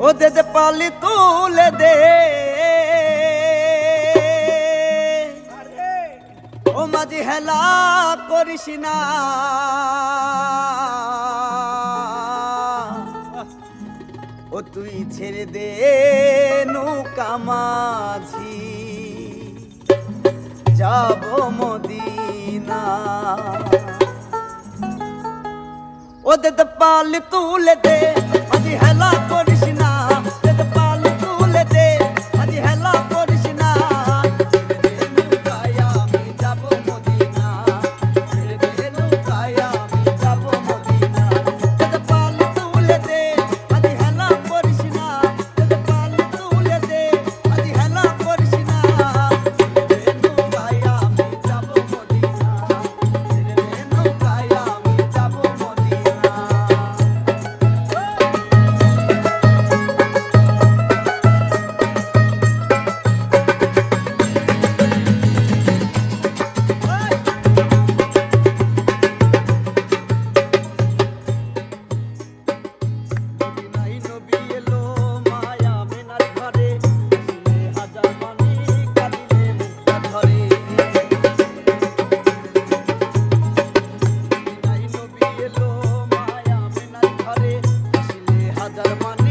ও দে দে পালি তুলে দে, ও মাঝি হেলা করিস না, ও তুই ছেড়ে দে নৌকা মাঝি, যাব মদিনা। ও দে দে পালি তুলে দে, মাঝি হেলা করিস না, দে দে পালি তুলে দে, মাঝি হেলা করিস না, ছেড়ে দে নৌকায় আমি যাব মদিনা, ছেড়ে দে নৌকায় আমি যাব মদিনা। দে দে পালি তুলে দে, মাঝি হেলা করিস না, দে দে পালি তুলে দে, মাঝি হেলা করিস না, ছেড়ে দে নৌকায় আমি যাব মদিনা, ছেড়ে দে নৌকায় আমি যাব মদিনা। নাই নবী এলো মায়া মেনার ঘরে, আসলে হাজার মানি কাঁদিলে মুক্তা ধরে। নাই নবী এলো মায়া মেনার ঘরে, আসলে হাজার মানি